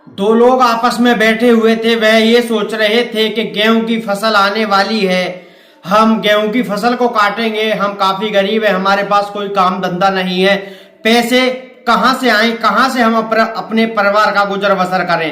दो लोग आपस में बैठे हुए थे। वह ये सोच रहे थे कि गेहूं की फसल आने वाली है, हम गेहूं की फसल को काटेंगे। हम काफी गरीब है, हमारे पास कोई काम धंधा नहीं है, पैसे कहां से आए, कहां से हम अपने परिवार का गुजर बसर करें।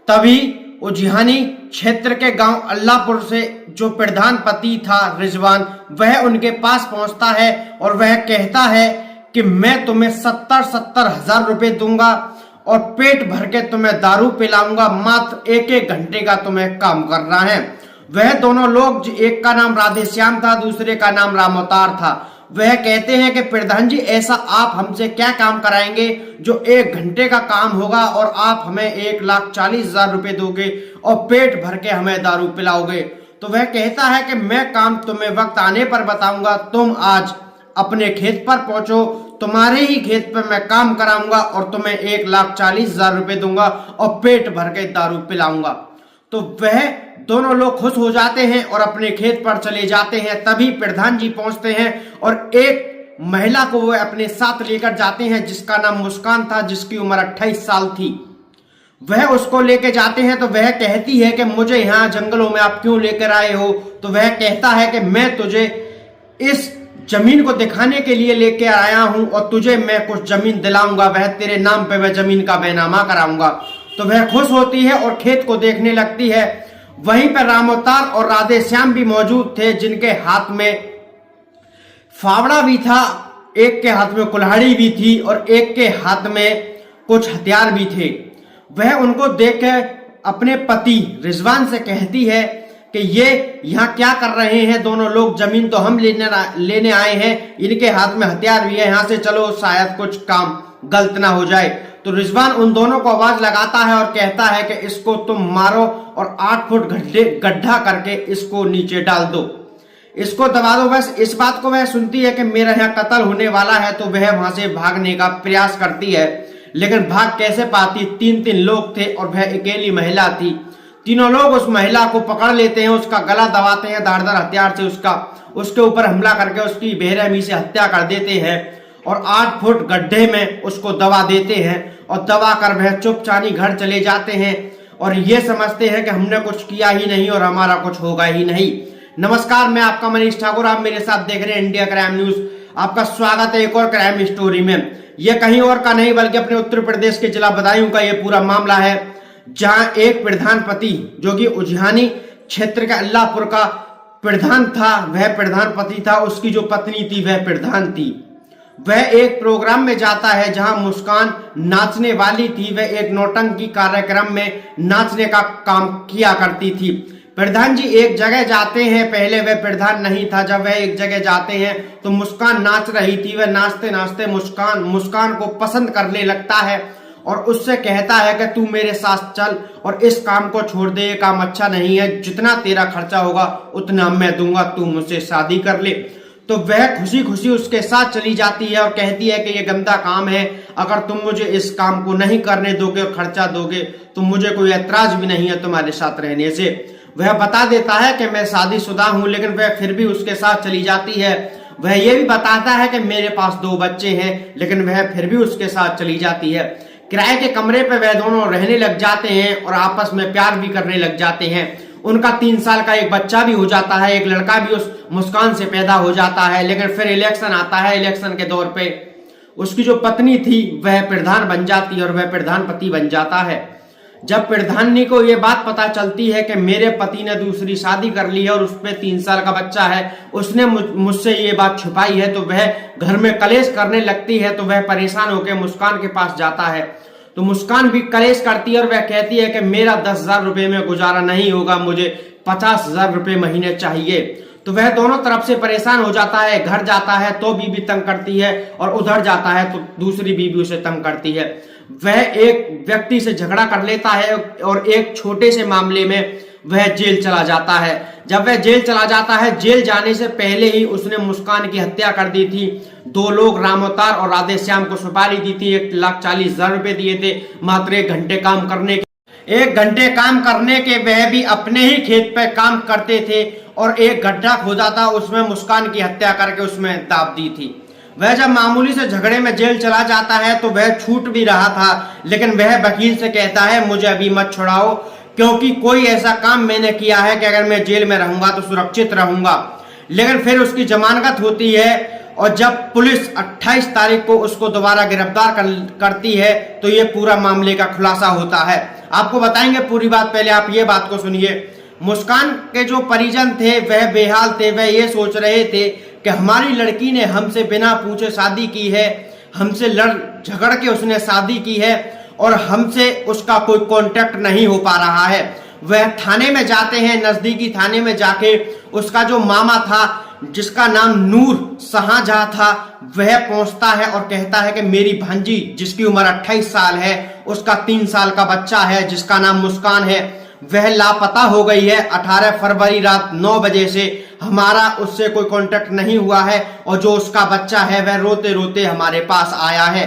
तभी उजियानी क्षेत्र के गांव अल्लाहपुर से जो प्रधानपति था रिजवान, वह उनके पास पहुंचता है और वह कहता है कि मैं तुम्हें 70-70 हजार रुपए दूंगा और पेट भर के तुम्हें दारू पिलाऊंगा, मात्र 1-1 घंटे का तुम्हें काम करना है। वह दोनों लोग, एक का नाम राधेश्याम था, दूसरे का नाम रामोतार था, वह कहते हैं कि प्रधान जी, ऐसा आप हमसे क्या काम कराएंगे जो 1 घंटे का काम होगा और आप हमें 1,40,000 रुपए दोगे और पेट भर के हमें दारू पिलाओगे। तो वह कहता है कि मैं काम तुम्हें वक्त आने पर बताऊंगा, तुम आज अपने खेत पर पहुंचो, तुम्हारे ही खेत पर मैं काम कराऊंगा और तुम्हें 1,40,000 रुपए दूंगा और पेट भर के दारू पिलाऊंगा। तो वह दोनों लोग खुश हो जाते हैं और अपने खेत पर चले जाते हैं। तभी प्रधान जी पहुंचते हैं और एक महिला को वह अपने साथ लेकर जाते हैं जिसका नाम मुस्कान था, जिसकी उम्र 28 साल थी। वह उसको लेके जाते हैं तो वह कहती है कि मुझे यहाँ जंगलों में आप क्यों लेकर आए हो। तो वह कहता है कि मैं तुझे इस जमीन को दिखाने के लिए लेके आया हूं और तुझे मैं कुछ जमीन दिलाऊंगा, वह तेरे नाम पे मैं जमीन का बैनामा कराऊंगा। तो वह खुश होती है और खेत को देखने लगती है। वहीं पर रामोतार और राधेश्याम भी मौजूद थे, जिनके हाथ में फावड़ा भी था, एक के हाथ में कुल्हाड़ी भी थी और एक के हाथ में कुछ हथियार भी थे। वह उनको देखकर अपने पति रिजवान से कहती है कि ये यहाँ क्या कर रहे हैं दोनों लोग, जमीन तो हम लेने आए हैं, इनके हाथ में हथियार भी है, यहाँ से चलो, शायद कुछ काम गलत ना हो जाए। तो रिजवान उन दोनों को आवाज लगाता है और कहता है कि इसको तुम मारो और 8 फुट गड्ढा करके इसको नीचे डाल दो, इसको दबा दो। बस इस बात को वह सुनती है कि मेरा यहाँ कत्ल होने वाला है, तो वह वहां से भागने का प्रयास करती है, लेकिन भाग कैसे पाती। 3-3 लोग थे और वह अकेली महिला थी। तीनों लोग उस महिला को पकड़ लेते हैं, उसका गला दबाते हैं, धारदार हथियार से उसके ऊपर हमला करके उसकी बेरहमी से हत्या कर देते हैं और 8 फुट गड्ढे में उसको दबा देते हैं और दबा कर वह चुपचानी घर चले जाते हैं और ये समझते हैं कि हमने कुछ किया ही नहीं और हमारा कुछ होगा ही नहीं। नमस्कार, मैं आपका मनीष ठाकुर, आप मेरे साथ देख रहे हैं इंडिया क्राइम न्यूज। आपका स्वागत है एक और क्राइम स्टोरी में। यह कहीं और का नहीं बल्कि अपने उत्तर प्रदेश के जिला बदायूं का यह पूरा मामला है, जहां एक प्रधानपति जो कि उजियानी क्षेत्र के अल्लाहपुर का प्रधान था, वह प्रधानपति था, उसकी जो पत्नी थी वह प्रधान थी। वह एक प्रोग्राम में जाता है जहां मुस्कान नाचने वाली थी। वह एक नौटंकी कार्यक्रम में नाचने का काम किया करती थी। प्रधान जी एक जगह जाते हैं, पहले वह प्रधान नहीं था, जब वह एक जगह जाते हैं तो मुस्कान नाच रही थी। वह नाचते नाचते मुस्कान को पसंद करने लगता है और उससे कहता है कि तू मेरे साथ चल और इस काम को छोड़ दे, ये काम अच्छा नहीं है, जितना तेरा खर्चा होगा उतना मैं दूंगा, तू मुझसे शादी कर ले। तो वह खुशी खुशी उसके साथ चली जाती है और कहती है कि ये गंदा काम है, अगर तुम मुझे इस काम को नहीं करने दोगे और खर्चा दोगे तो मुझे कोई ऐतराज भी नहीं है तुम्हारे साथ रहने से। वह बता देता है कि मैं शादीशुदा हूं, लेकिन वह फिर भी उसके साथ चली जाती है। वह ये भी बताता है कि मेरे पास 2 बच्चे हैं, लेकिन वह फिर भी उसके साथ चली जाती है। किराए के कमरे पे वह दोनों रहने लग जाते हैं और आपस में प्यार भी करने लग जाते हैं। उनका 3 साल का एक बच्चा भी हो जाता है, एक लड़का भी उस मुस्कान से पैदा हो जाता है। लेकिन फिर इलेक्शन आता है, इलेक्शन के दौर पे उसकी जो पत्नी थी वह प्रधान बन जाती है और वह प्रधानपति बन जाता है। जब प्रधानी को यह बात पता चलती है कि मेरे पति ने दूसरी शादी कर ली है और उसपे 3 साल का बच्चा है, उसने मुझसे ये बात छुपाई है, तो वह घर में कलेश करने लगती है। तो वह परेशान होकर मुस्कान के पास जाता है, तो मुस्कान भी कलेश करती है और वह कहती है कि मेरा 10,000 रुपए में गुजारा नहीं होगा, मुझे 50,000 रुपए महीने चाहिए। तो वह दोनों तरफ से परेशान हो जाता है। घर जाता है तो बीबी तंग करती है और उधर जाता है तो दूसरी बीबी उसे तंग करती है। वह एक व्यक्ति से झगड़ा कर लेता है और एक छोटे से मामले में वह जेल चला जाता है। जब वह जेल चला जाता है, जेल जाने से पहले ही उसने मुस्कान की हत्या कर दी थी। 2 लोग रामोतार और राधेश्याम को सुपारी दी थी, 1,40,000 रुपए दिए थे मात्र 1 घंटे काम करने के। 1 घंटे काम करने के वह भी अपने ही खेत पे काम करते थे और एक गड्ढा खोदा था, उसमें मुस्कान की हत्या करके उसमें दाब दी थी। वह जब मामूली से झगड़े में जेल चला जाता है तो वह छूट भी रहा था, लेकिन वह वकील से कहता है मुझे अभी मत छुड़ाओ, क्योंकि कोई ऐसा काम मैंने किया है कि अगर मैं जेल में रहूंगा तो सुरक्षित रहूंगा। लेकिन फिर उसकी जमानत होती है और जब पुलिस 28 तारीख को उसको दोबारा गिरफ्तार करती है तो ये पूरा मामले का खुलासा होता है। आपको बताएंगे पूरी बात, पहले आप ये बात को सुनिए। मुस्कान के जो परिजन थे वह बेहाल थे, वह ये सोच रहे थे कि हमारी लड़की ने हमसे बिना पूछे शादी की है, हमसे लड़ झगड़ के उसने शादी की है और हमसे उसका कोई कांटेक्ट नहीं हो पा रहा है। वह थाने में जाते हैं, नजदीकी थाने में जाके उसका जो मामा था जिसका नाम नूर शाहजहां था वह पहुंचता है और कहता है कि मेरी भांजी जिसकी उम्र 28 साल है, उसका 3 साल का बच्चा है जिसका नाम मुस्कान है, वह लापता हो गई है। 18 फरवरी रात 9 बजे से हमारा उससे कोई कांटेक्ट नहीं हुआ है और जो उसका बच्चा है वह रोते रोते हमारे पास आया है।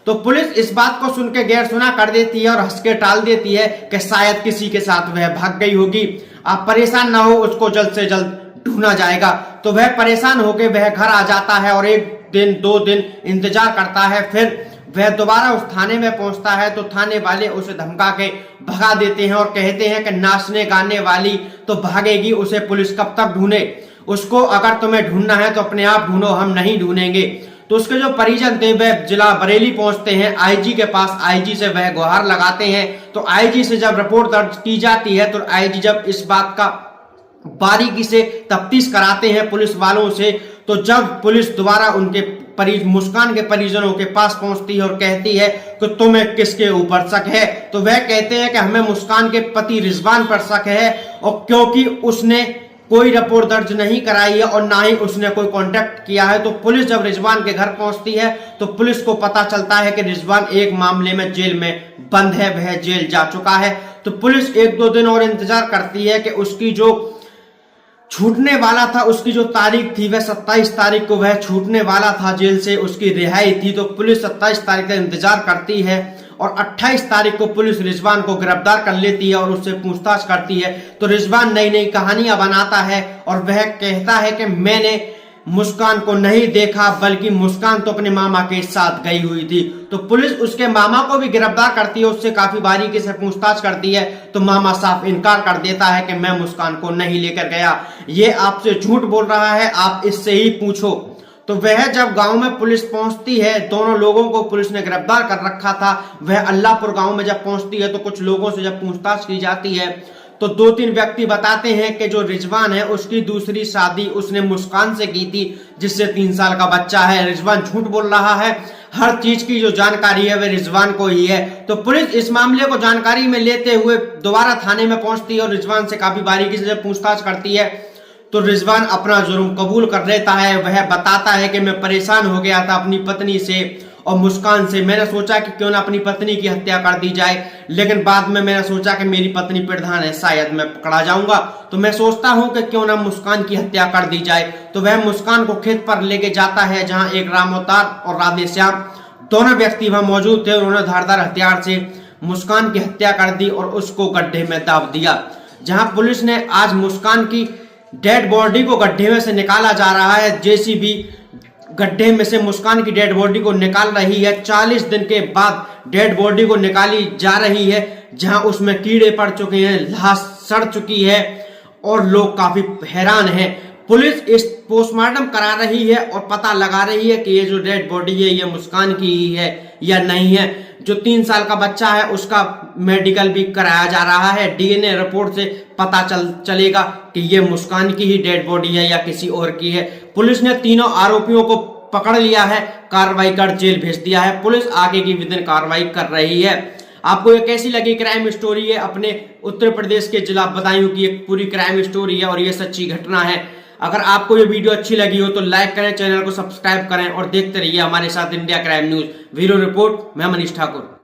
तो पुलिस इस बात को सुन के गैर सुना कर देती है और हंस के टाल देती है कि शायद किसी के साथ वह भाग गई होगी, आप परेशान ना हो, उसको जल्द से जल्द ढूंढा जाएगा। तो वह परेशान होकर वह घर आ जाता है और 1 दिन 2 दिन इंतजार करता है। फिर वह दोबारा उस थाने में पहुंचता है तो थाने वाले उसे धमका के भगा देते हैं और कहते हैं कि नाचने गाने वाली तो भागेगी, उसे पुलिस कब तक ढूंढे, उसको अगर तुम्हें ढूंढना है तो अपने आप ढूंढो, हम नहीं ढूंढेंगे। तो उसके जो परिजन थे वह जिला बरेली पहुंचते हैं आईजी के पास, आईजी से वह गुहार लगाते हैं। तो आईजी से जब रिपोर्ट दर्ज की जाती है तो आईजी जब इस बात का बारीकी से तफ्तीश कराते हैं पुलिस वालों से, तो जब पुलिस दोबारा उनके मुस्कान के परिजनों के पास पहुंचती है और कहती है कि तुम्हें किसके ऊपर शक है, तो वह कहते हैं कि हमें मुस्कान के पति रिजवान पर शक है, और क्योंकि उसने कोई रिपोर्ट दर्ज नहीं कराई है और ना ही उसने कोई कांटेक्ट किया है। तो पुलिस जब रिजवान के घर पहुंचती है तो पुलिस को पता चलता है कि रिजवान एक मामले में जेल में बंद है, वह जेल जा चुका है। तो पुलिस 1-2 दिन और इंतजार करती है कि उसकी जो छूटने वाला था, उसकी जो तारीख थी वह 27 तारीख को वह छूटने वाला था जेल से, उसकी रिहाई थी। तो पुलिस 27 तारीख का इंतजार करती है और 28 तारीख को पुलिस रिजवान को गिरफ्तार कर लेती है और उससे पूछताछ करती है। तो रिजवान नई नई कहानियां बनाता है और वह कहता है कि मैंने मुस्कान को नहीं देखा, बल्कि मुस्कान तो अपने मामा के साथ गई हुई थी। तो पुलिस उसके मामा को भी गिरफ्तार करती है, उससे काफी बारीकी से पूछताछ करती है। तो मामा साफ इनकार कर देता है कि मैं मुस्कान को नहीं लेकर गया, ये आपसे झूठ बोल रहा है, आप इससे ही पूछो। तो वह जब गांव में पुलिस पहुंचती है, दोनों लोगों को पुलिस ने गिरफ्तार कर रखा था, वह अल्लाहपुर गांव में जब पहुंचती है तो कुछ लोगों से जब पूछताछ की जाती है तो 2-3 व्यक्ति बताते हैं कि जो रिजवान है उसकी दूसरी शादी उसने मुस्कान से की थी जिससे 3 साल का बच्चा है। रिजवान झूठ बोल रहा है, हर चीज की जो जानकारी है वह रिजवान को ही है। तो पुलिस इस मामले को जानकारी में लेते हुए दोबारा थाने में पहुंचती है और रिजवान से काफी बारीकी से जब पूछताछ करती है तो रिजवान अपना जुर्म कबूल कर लेता है। वह बताता है कि मैं परेशान हो गया था अपनी पत्नी से और मुस्कान से, मैंने सोचा कि क्यों ना अपनी पत्नी की हत्या कर दी जाए, लेकिन बाद में मैंने सोचा कि मेरी पत्नी प्रधान है, शायद मैं पकड़ा जाऊंगा, तो मैं सोचता हूं कि क्यों ना मुस्कान की हत्या कर दी जाए। तो वह मुस्कान को खेत पर लेके जाता है जहां एक रामोतार और राधेश्याम दोनों व्यक्ति वहां मौजूद थे। उन्होंने धारदार हथियार से मुस्कान की हत्या कर दी और उसको गड्ढे में दाब दिया। जहां पुलिस ने आज मुस्कान की डेड बॉडी को गड्ढे में से निकाला जा रहा है, जेसीबी गड्ढे में से मुस्कान की डेड बॉडी को निकाल रही है। 40 दिन के बाद डेड बॉडी को निकाली जा रही है, जहां उसमें कीड़े पड़ चुके हैं, लाश सड़ चुकी है और लोग काफी हैरान हैं। पुलिस इस पोस्टमार्टम करा रही है और पता लगा रही है कि ये जो डेड बॉडी है ये मुस्कान की ही है या नहीं है। जो 3 साल का बच्चा है उसका मेडिकल भी कराया जा रहा है, डीएनए रिपोर्ट से पता चलेगा कि ये मुस्कान की ही डेड बॉडी है या किसी और की है। पुलिस ने तीनों आरोपियों को पकड़ लिया है, कार्रवाई कर जेल भेज दिया है। पुलिस आगे की विधिक कार्रवाई कर रही है। आपको ये कैसी लगी क्राइम स्टोरी है? अपने उत्तर प्रदेश के जिला बदायूं की एक पूरी क्राइम स्टोरी है और ये सच्ची घटना है। अगर आपको ये वीडियो अच्छी लगी हो तो लाइक करें, चैनल को सब्सक्राइब करें और देखते रहिए हमारे साथ India crime news. Bureau report, मैं मनीष ठाकुर।